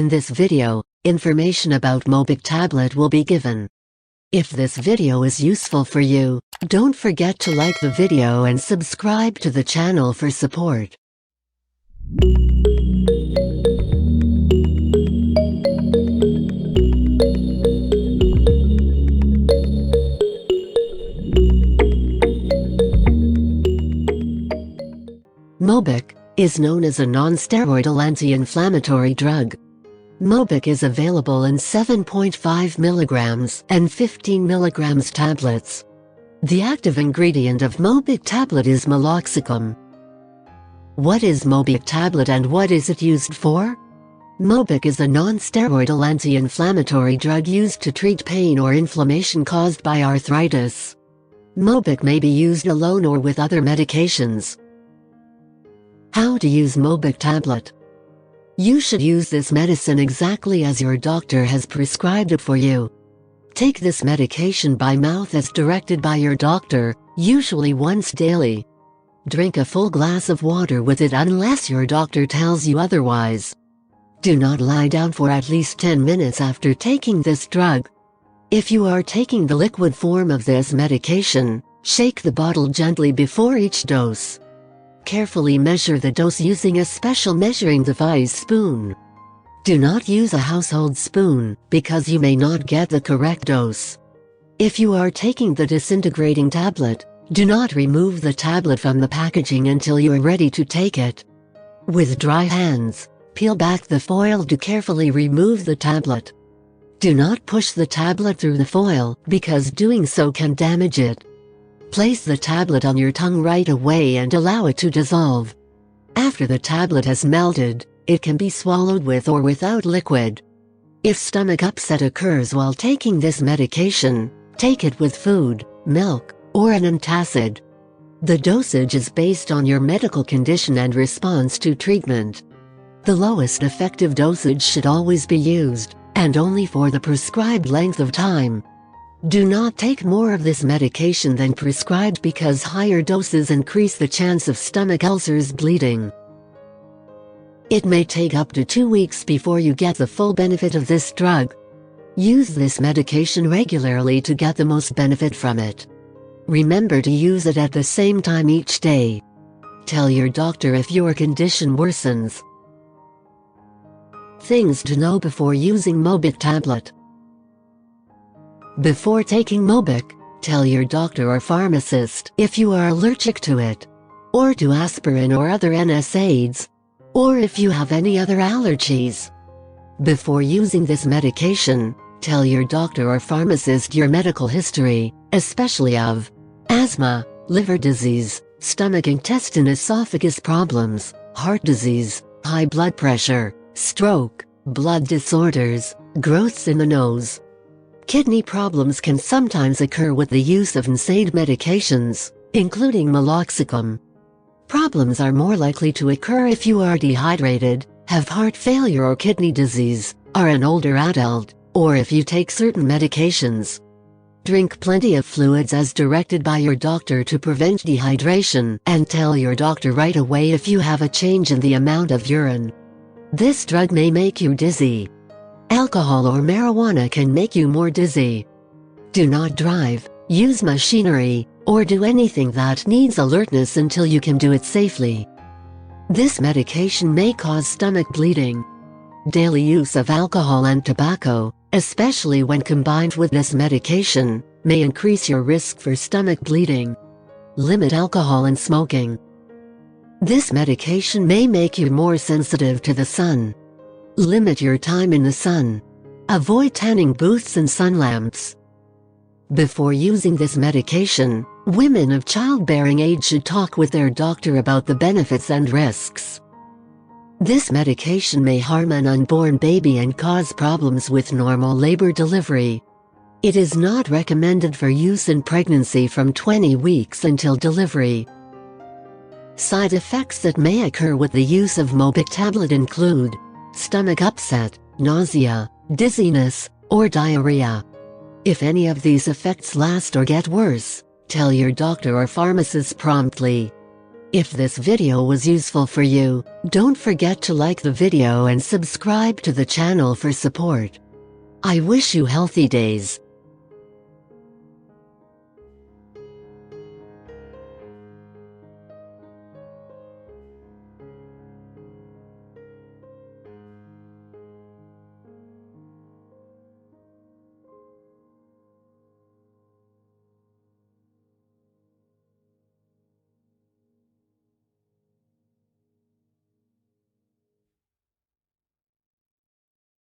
In this video, information about Mobic tablet will be given. If this video is useful for you, don't forget to like the video and subscribe to the channel for support. Mobic is known as a non-steroidal anti-inflammatory drug. Mobic is available in 7.5 mg and 15 mg tablets. The active ingredient of Mobic tablet is Meloxicam. What is Mobic tablet and what is it used for? Mobic is a non-steroidal anti-inflammatory drug used to treat pain or inflammation caused by arthritis. Mobic may be used alone or with other medications. How to use Mobic tablet? You should use this medicine exactly as your doctor has prescribed it for you. Take this medication by mouth as directed by your doctor, usually once daily. Drink a full glass of water with it unless your doctor tells you otherwise. Do not lie down for at least 10 minutes after taking this drug. If you are taking the liquid form of this medication, shake the bottle gently before each dose. Carefully measure the dose using a special measuring device spoon. Do not use a household spoon, because you may not get the correct dose. If you are taking the disintegrating tablet, do not remove the tablet from the packaging until you are ready to take it. With dry hands, peel back the foil to carefully remove the tablet. Do not push the tablet through the foil, because doing so can damage it. Place the tablet on your tongue right away and allow it to dissolve. After the tablet has melted, it can be swallowed with or without liquid. If stomach upset occurs while taking this medication, take it with food, milk, or an antacid. The dosage is based on your medical condition and response to treatment. The lowest effective dosage should always be used, and only for the prescribed length of time. Do not take more of this medication than prescribed because higher doses increase the chance of stomach ulcers bleeding. It may take up to 2 weeks before you get the full benefit of this drug. Use this medication regularly to get the most benefit from it. Remember to use it at the same time each day. Tell your doctor if your condition worsens. Things to know before using Mobic tablet. Before taking Mobic, tell your doctor or pharmacist if you are allergic to it, or to aspirin or other NSAIDs, or if you have any other allergies. Before using this medication, tell your doctor or pharmacist your medical history, especially of asthma, liver disease, stomach, intestine, esophagus problems, heart disease, high blood pressure, stroke, blood disorders, growths in the nose. Kidney problems can sometimes occur with the use of NSAID medications, including Meloxicam. Problems are more likely to occur if you are dehydrated, have heart failure or kidney disease, are an older adult, or if you take certain medications. Drink plenty of fluids as directed by your doctor to prevent dehydration, and tell your doctor right away if you have a change in the amount of urine. This drug may make you dizzy. Alcohol or marijuana can make you more dizzy. Do not drive, use machinery, or do anything that needs alertness until you can do it safely. This medication may cause stomach bleeding. Daily use of alcohol and tobacco, especially when combined with this medication, may increase your risk for stomach bleeding. Limit alcohol and smoking. This medication may make you more sensitive to the sun. Limit your time in the sun. Avoid tanning booths and sun lamps. Before using this medication, women of childbearing age should talk with their doctor about the benefits and risks. This medication may harm an unborn baby and cause problems with normal labor delivery. It is not recommended for use in pregnancy from 20 weeks until delivery. Side effects that may occur with the use of Mobic tablet include stomach upset, nausea, dizziness, or diarrhea. If any of these effects last or get worse, tell your doctor or pharmacist promptly. If this video was useful for you, don't forget to like the video and subscribe to the channel for support. I wish you healthy days.